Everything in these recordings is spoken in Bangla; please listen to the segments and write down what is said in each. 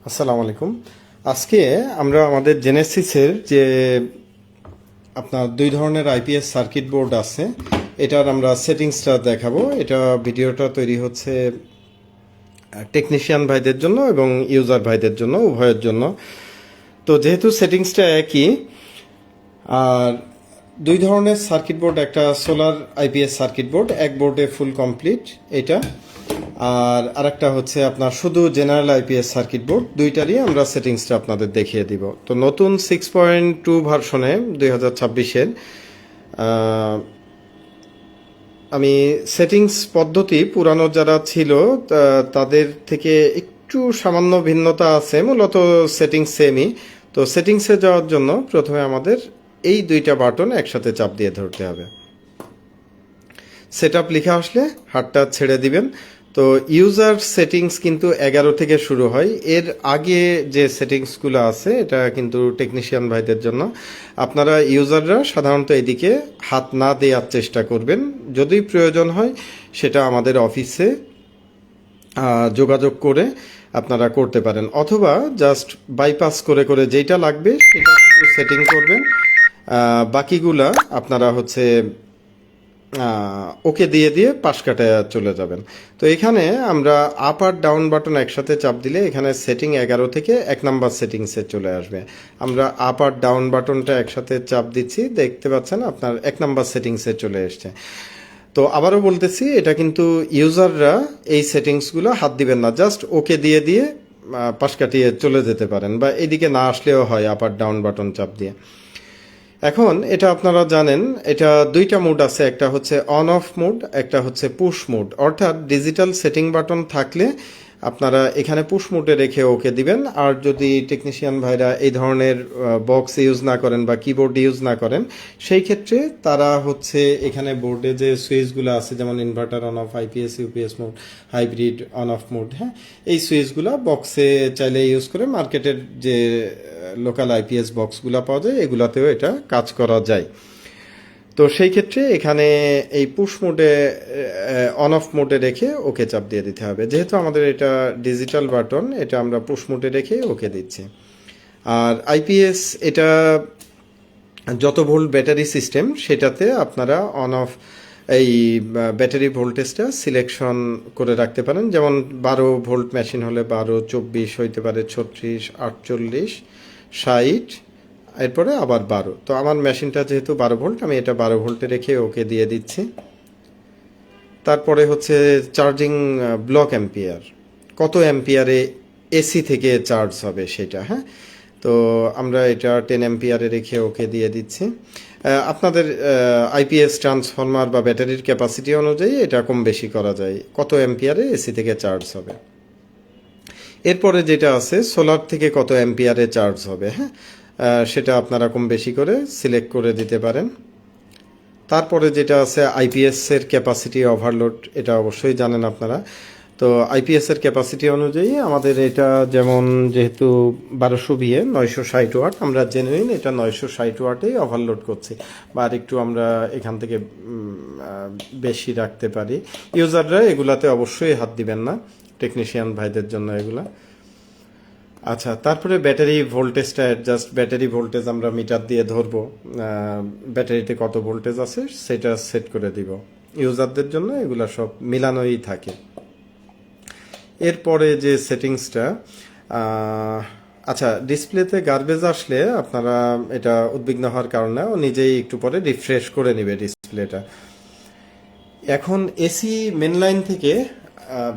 আসসালামু আলাইকুম। আজকে আমরা আমাদের জেনেসিসের যে আপনার দুই ধরনের আইপিএস সার্কিট বোর্ড আছে, এটার আমরা সেটিংসটা দেখাবো। এটা ভিডিওটা তৈরি হচ্ছে টেকনিশিয়ান ভাইদের জন্য এবং ইউজার ভাইদের জন্য, উভয়ের জন্য। তো যেহেতু সেটিংসটা একই, আর দুই ধরনের সার্কিট বোর্ড, একটা সোলার আইপিএস সার্কিট বোর্ড, এক বোর্ডে ফুল কমপ্লিট এটা, আর আরেকটা হচ্ছে আপনার শুধু জেনারেল আইপিএস সার্কিট বোর্ড। দুইটারই আমরা সেটিংসটা আপনাদের দেখিয়ে দিব। তো নতুন 6.2 ভার্সনে 2026-এর আমি সেটিংস পদ্ধতি পুরানো যারা ছিল তাদের থেকে একটু সামান্য ভিন্নতা আছে, মূলত সেটিংস সেমই। তো সেটিংসে যাওয়ার জন্য প্রথমে আমাদের এই দুইটা বাটন একসাথে চাপ দিয়ে ধরতে হবে। সেট আপ লিখে আসলে হাতটা ছেড়ে দিবেন। তো ইউজার সেটিংস কিন্তু 11 থেকে শুরু হয়। এর আগে যে সেটিংসগুলো আছে এটা কিন্তু টেকনিশিয়ান ভাইদের জন্য। আপনারা ইউজাররা সাধারণত এদিকে হাত না দেওয়ার চেষ্টা করবেন। যদি প্রয়োজন হয় সেটা আমাদের অফিসে যোগাযোগ করে আপনারা করতে পারেন, অথবা জাস্ট বাইপাস করে করে যেটা লাগবে সেটা শুধু সেটিং করবেন। বাকিগুলা আপনারা হচ্ছে ওকে দিয়ে দিয়ে পাশ কাটায় চলে যাবেন। তো এখানে আমরা আপ আর ডাউন বাটন একসাথে চাপ দিলে এখানে সেটিং 11 থেকে 1 নাম্বার সেটিংসে চলে আসবে। আমরা আপ আর ডাউন বাটনটা একসাথে চাপ দিচ্ছি, দেখতে পাচ্ছেন আপনার 1 নাম্বার সেটিংসে চলে এসছে। তো আবারও বলতেছি, এটা কিন্তু ইউজাররা এই সেটিংসগুলো হাত দিবেন না, জাস্ট ওকে দিয়ে দিয়ে পাশ কাটিয়ে চলে যেতে পারেন, বা এদিকে না আসলেও হয় আপ আর ডাউন বাটন চাপ দিয়ে। এখন এটা আপনারা জানেন, এটা দুইটা মোড আছে, একটা হচ্ছে অন অফ মোড, একটা হচ্ছে পুশ মোড। অর্থাৎ ডিজিটাল সেটিং বাটন থাকলে আপনারা এখানে পুশ মোডে রেখে ওকে দিবেন। আর যদি টেকনিশিয়ান ভাইরা এই ধরনের বক্স ইউজ না করেন বা কিবোর্ড ইউজ না করেন, সেই ক্ষেত্রে তারা হচ্ছে এখানে বোর্ডে যে সুইচগুলো আছে, যেমন inverter on of, IPS UPS mode, hybrid on of mode, হ্যাঁ, এই সুইচগুলো বক্সে চাইলে ইউজ করে মার্কেটের যে লোকাল আইপিএস বক্সগুলো পাওয়া যায় এগুলাতেও এটা কাজ করা যায়। তো সেই ক্ষেত্রে এখানে এই পুশ মোডে অন অফ মোডে রেখে ওকে চাপ দিয়ে দিতে হবে। যেহেতু আমাদের এটা ডিজিটাল বাটন, এটা আমরা পুশ মোডে রেখে ওকে দিচ্ছি। আর আইপিএস এটা যত ভোল্ট ব্যাটারি সিস্টেম, সেটাতে আপনারা অন অফ এই ব্যাটারি ভোল্টেজটা সিলেকশন করে রাখতে পারেন। যেমন 12 ভোল্ট মেশিন হলে 12, 24 হইতে পারে, 36, 48, 60, এরপরে আবার 12। তো আমার মেশিনটা যেহেতু 12 ভোল্ট, আমি এটা 12 ভোল্টে রেখে ওকে দিয়ে দিচ্ছি। তারপরে হচ্ছে চার্জিং ব্লক অ্যাম্পিয়ার, কত অ্যাম্পিয়ারে এসি থেকে চার্জ হবে সেটা, হ্যাঁ। তো আমরা এটা 10 অ্যাম্পিয়ারে রেখে ওকে দিয়ে দিচ্ছি। আপনাদের আইপিএস ট্রান্সফরমার বা ব্যাটারির ক্যাপাসিটি অনুযায়ী এটা কম বেশি করা যায়, কত অ্যাম্পিয়ারে এসি থেকে চার্জ হবে। এরপরে যেটা আছে সোলার থেকে কত অ্যাম্পিয়ারে চার্জ হবে, হ্যাঁ, সেটা আপনারা কম বেশি করে সিলেক্ট করে দিতে পারেন। তারপরে যেটা আছে আইপিএস এর ক্যাপাসিটি ওভারলোড, এটা অবশ্যই জানেন আপনারা। তো আইপিএস এর ক্যাপাসিটি অনুযায়ী আমাদের এটা, যেমন যেহেতু 1200 ভিএ 960 ওয়াট, আমরা জেনুইন এটা 960 ওয়াটেই ওভারলোড করছি, বা আর একটু আমরা এখান থেকে বেশি রাখতে পারি। ইউজাররা এগুলাতে অবশ্যই হাত দিবেন না, টেকনিশিয়ান ভাইদের জন্য এগুলা। আচ্ছা, তারপরে ব্যাটারি ভোল্টেজটা অ্যাডজাস্ট, ব্যাটারি ভোল্টেজ আমরা মিটার দিয়ে ধরবো, ব্যাটারিতে কত ভোল্টেজ আছে সেটা সেট করে দিব। ইউজারদের জন্য এগুলা সব মিলানোই থাকে। এরপরে যে সেটিংসটা, আচ্ছা, ডিসপ্লেতে গার্বেজ আসলে আপনারা এটা উদ্বিগ্ন হওয়ার কারণে ও নিজেই একটু পরে রিফ্রেশ করে নেবে ডিসপ্লেটা। এখন এসি মেন লাইন থেকে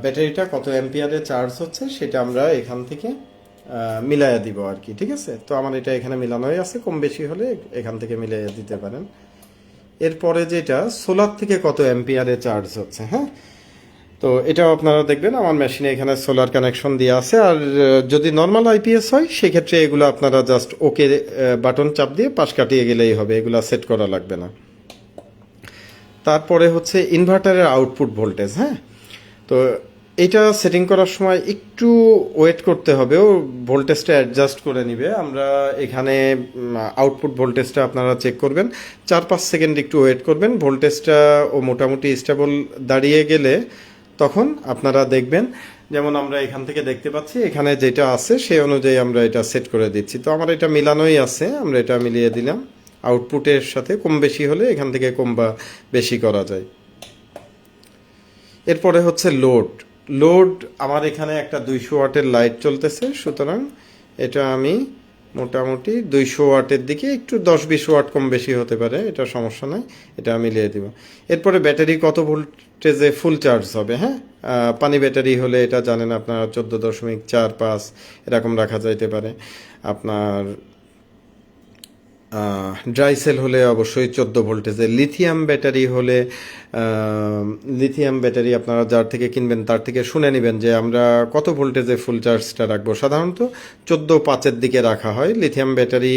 ব্যাটারিটা কত অ্যাম্পিয়ারে চার্জ হচ্ছে সেটা আমরা এখান থেকে মিলাইয়া দিব আর কি, ঠিক আছে। তো আমার এটা এখানে মিলানোই আছে, কম বেশি হলে এখান থেকে মিলাইয়া দিতে পারেন। এরপরে যেটা সোলার থেকে কত অ্যাম্পিয়ারে চার্জ হচ্ছে, হ্যাঁ, তো এটাও আপনারা দেখবেন আমার মেশিনে এখানে সোলার কানেকশন দিয়ে আছে। আর যদি নর্মাল আইপিএস হয় সেক্ষেত্রে এগুলো আপনারা জাস্ট ওকে বাটন চাপ দিয়ে পাশ কাটিয়ে গেলেই হবে, এগুলো সেট করা লাগবে না। তারপরে হচ্ছে ইনভার্টারের আউটপুট ভোল্টেজ, হ্যাঁ, তো এটা সেটিং করার সময় একটু ওয়েট করতে হবে, ও ভোল্টেজটা অ্যাডজাস্ট করে নিবে। আমরা এখানে আউটপুট ভোল্টেজটা আপনারা চেক করবেন, 4-5 সেকেন্ড একটু ওয়েট করবেন। ভোল্টেজটা ও মোটামুটি স্টেবল দাঁড়িয়ে গেলে তখন আপনারা দেখবেন, যেমন আমরা এখান থেকে দেখতে পাচ্ছি এখানে যেটা আছে সেই অনুযায়ী আমরা এটা সেট করে দিচ্ছি। তো আমার এটা মিলানোই আছে, আমরা এটা মিলিয়ে দিলাম। আউটপুটের সাথে কম বেশি হলে এখান থেকে কম বা বেশি করা যায়। এরপরে হচ্ছে লোড। লোড আমার এখানে একটা 200 ওয়াটের লাইট চলতেছে, সুতরাং এটা আমি মোটামুটি 200 ওয়াটের দিকে, একটু 10-20 ওয়াট কম বেশি হতে পারে, এটা সমস্যা নাই, এটা মিলিয়ে দিব। এরপরে ব্যাটারি কত ভোল্টেজে ফুল চার্জ হবে, হ্যাঁ, পানি ব্যাটারি হলে এটা জানেন আপনার 14.45 এরকম রাখা যাইতে পারে। আপনার ড্রাই সেল হলে অবশ্যই 14 ভোল্টেজের। লিথিয়াম ব্যাটারি হলে লিথিয়াম ব্যাটারি আপনারা যার থেকে কিনবেন তার থেকে শুনে নেবেন যে আমরা কত ভোল্টেজে ফুল চার্জটা রাখবো। সাধারণত 14.5-এর দিকে রাখা হয়। লিথিয়াম ব্যাটারি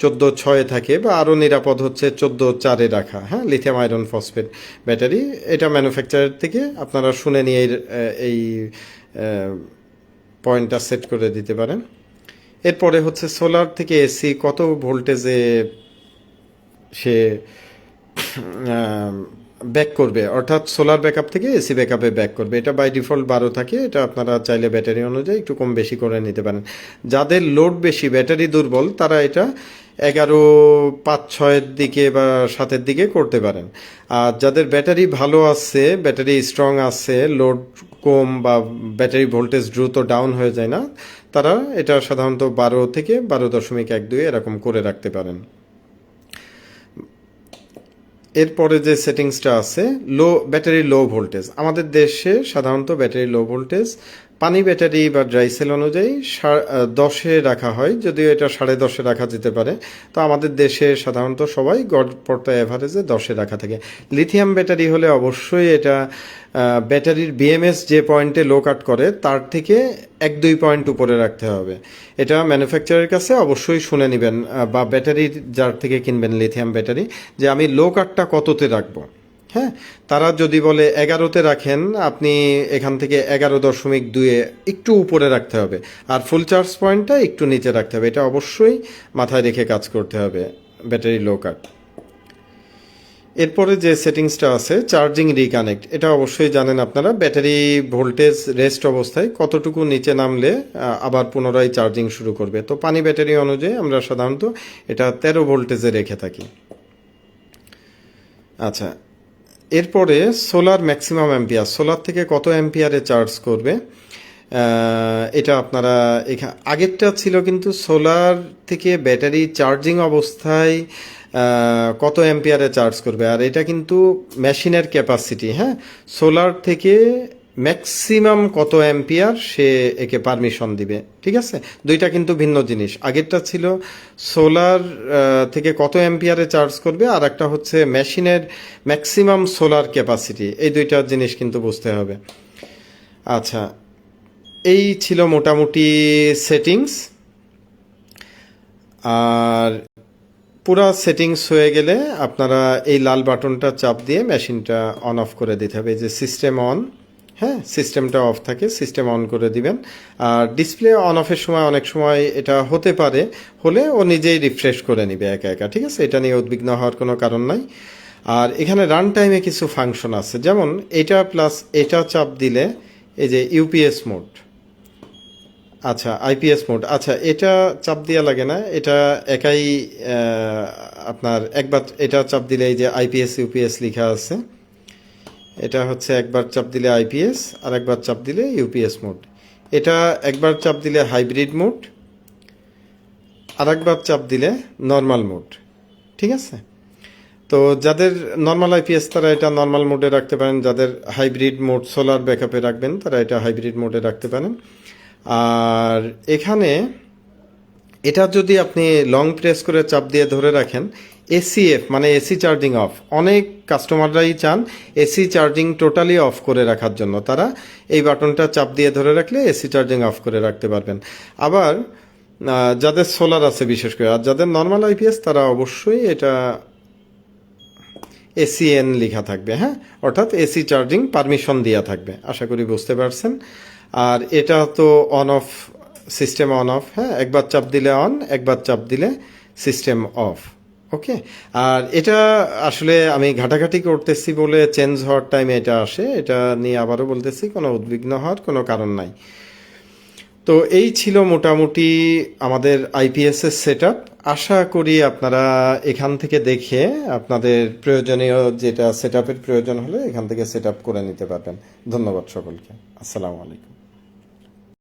14.6 থাকে, বা আরও নিরাপদ হচ্ছে 14.4-এ রাখা, হ্যাঁ, লিথিয়াম আয়রন ফসফেট ব্যাটারি। এটা ম্যানুফ্যাকচারার থেকে আপনারা শুনে নিয়ে এই পয়েন্টটা সেট করে দিতে পারেন। এরপরে হচ্ছে সোলার থেকে এসি কত ভোল্টেজে সে ব্যাক করবে, অর্থাৎ সোলার ব্যাকআপ থেকে এসি ব্যাকআপে ব্যাক করবে। এটা বাই ডিফল্ট 12 থাকে, এটা আপনারা চাইলে ব্যাটারি অনুযায়ী একটু কম বেশি করে নিতে পারেন। যাদের লোড বেশি, ব্যাটারি দুর্বল, তারা এটা 11, 5, 6-এর দিকে বা 7-এর দিকে করতে পারেন। আর যাদের ব্যাটারি ভালো আছে, ব্যাটারি স্ট্রং আছে, লোড কম বা ব্যাটারি ভোল্টেজ দ্রুত ডাউন হয়ে যায় না, তারা এটা সাধারণত 12 থেকে 12.12 এরকম করে রাখতে পারেন। এরপরে যে সেটিংসটা আছে, ব্যাটারি লো ভোল্টেজ। আমাদের দেশে সাধারণত ব্যাটারি লো ভোল্টেজ পানি ব্যাটারি বা ড্রাই সেল অনুযায়ী 10-এ রাখা হয়, যদিও এটা 10.5-এ রাখা যেতে পারে। তো আমাদের দেশে সাধারণত সবাই গড় পড়তা অ্যাভারেজে 10-এ রাখা থাকে। লিথিয়াম ব্যাটারি হলে অবশ্যই এটা ব্যাটারির বিএমএস যে পয়েন্টে লো কাট করে তার থেকে 1-2 পয়েন্ট উপরে রাখতে হবে। এটা ম্যানুফ্যাকচারের কাছে অবশ্যই শুনে নেবেন, বা ব্যাটারির যার থেকে কিনবেন লিথিয়াম ব্যাটারি, যে আমি লো কাটটা কততে রাখবো। হ্যাঁ, তারা যদি বলে 11-তে রাখেন, আপনি এখান থেকে 11.2-এ একটু উপরে রাখতে হবে, আর ফুল চার্জ পয়েন্টটা একটু নিচে রাখতে হবে। এটা অবশ্যই মাথায় রেখে কাজ করতে হবে ব্যাটারি লো কাট। এরপরে যে সেটিংসটা আছে চার্জিং রিকানেক্ট, এটা অবশ্যই জানেন আপনারা, ব্যাটারি ভোল্টেজ রেস্ট অবস্থায় কতটুকু নিচে নামলে আবার পুনরায় চার্জিং শুরু করবে। তো পানি ব্যাটারি অনুযায়ী আমরা সাধারণত এটা 13 ভোল্টেজে রেখে থাকি। আচ্ছা, এরপরে সোলার ম্যাক্সিমাম অ্যাম্পিয়ার, সোলার থেকে কত অ্যাম্পিয়ারে চার্জ করবে, এটা আপনারা আগেরটা ছিল কিন্তু সোলার থেকে ব্যাটারি চার্জিং অবস্থায় কত অ্যাম্পিয়ারে চার্জ করবে, আর এটা কিন্তু মেশিনের ক্যাপাসিটি। হ্যাঁ, সোলার থেকে ম্যাক্সিমাম কত অ্যাম্পিয়ার সে একে পারমিশন দিবে, ঠিক আছে, দুইটা কিন্তু ভিন্ন জিনিস। আগেরটা ছিল সোলার থেকে কত অ্যাম্পিয়ারে চার্জ করবে, আর একটা হচ্ছে মেশিনের ম্যাক্সিমাম সোলার ক্যাপাসিটি। এই দুইটা জিনিস কিন্তু বুঝতে হবে। আচ্ছা, এই ছিল মোটামুটি সেটিংস। আর পুরো সেটিংস হয়ে গেলে আপনারা এই লাল বাটনটা চাপ দিয়ে মেশিনটা অন অফ করে দিতে হবে, যে সিস্টেম অন। হ্যাঁ, সিস্টেমটা অফ থাকে, সিস্টেম অন করে দিবেন। আর ডিসপ্লে অন অফের সময় অনেক সময় এটা হতে পারে, হলে ও নিজেই রিফ্রেশ করে নিবে একা একা, ঠিক আছে, এটা নিয়ে উদ্বিগ্ন হওয়ার কোনো কারণ নাই। আর এখানে রান টাইমে কিছু ফাংশন আছে, যেমন এটা প্লাস এটা চাপ দিলে এই যে ইউপিএস মোড, আচ্ছা আইপিএস মোড, আচ্ছা এটা চাপ দেওয়া লাগে না, এটা একাই আপনার একবার এটা চাপ দিলে এই যে আইপিএস ইউপিএস লেখা আছে, এটা হচ্ছে একবার চাপ দিলে আইপিএস আর একবার চাপ দিলে ইউপিএস মোড। এটা একবার চাপ দিলে হাইব্রিড মোড, আর একবার চাপ দিলে নর্মাল মোড, ঠিক আছে। তো যাদের নর্মাল আইপিএস তারা এটা নর্মাল মোডে রাখতে পারেন, যাদের হাইব্রিড মোড সোলার ব্যাকআপে রাখবেন তারা এটা হাইব্রিড মোডে রাখতে পারেন। আর এখানে এটা যদি আপনি লং প্রেস করে চাপ দিয়ে ধরে রাখেন, এসিএফ মানে এসি চার্জিং অফ, অনেক কাস্টমাররাই চান এসি চার্জিং টোটালি অফ করে রাখার জন্য, তারা এই বাটনটা চাপ দিয়ে ধরে রাখলে এসি চার্জিং অফ করে রাখতে পারবেন। আবার যাদের সোলার আছে বিশেষ করে, আর যাদের নর্মাল আইপিএস তারা অবশ্যই এটা এসিএন লেখা থাকবে, হ্যাঁ, অর্থাৎ এসি চার্জিং পারমিশন দেওয়া থাকবে। আশা করি বুঝতে পারছেন। আর এটা তো on of, system on of, হ্যাঁ, একবার চাপ দিলে অন, একবার চাপ দিলে সিস্টেম অফ। ওকে। আর এটা আসলে আমি ঘাটাঘাটি করতেছি বলে চেঞ্জ হওয়ার টাইমে এটা আসে, এটা নিয়ে আবারও বলতেছি, কোনো উদ্বিগ্ন হওয়ার কোনো কারণ নাই। তো এই ছিল মোটামুটি আমাদের আইপিএসের সেট আপ। আশা করি আপনারা এখান থেকে দেখে আপনাদের প্রয়োজনীয় যেটা সেট আপের প্রয়োজন হলে এখান থেকে সেট আপ করে নিতে পারবেন। ধন্যবাদ সকলকে। আসসালামু আলাইকুম।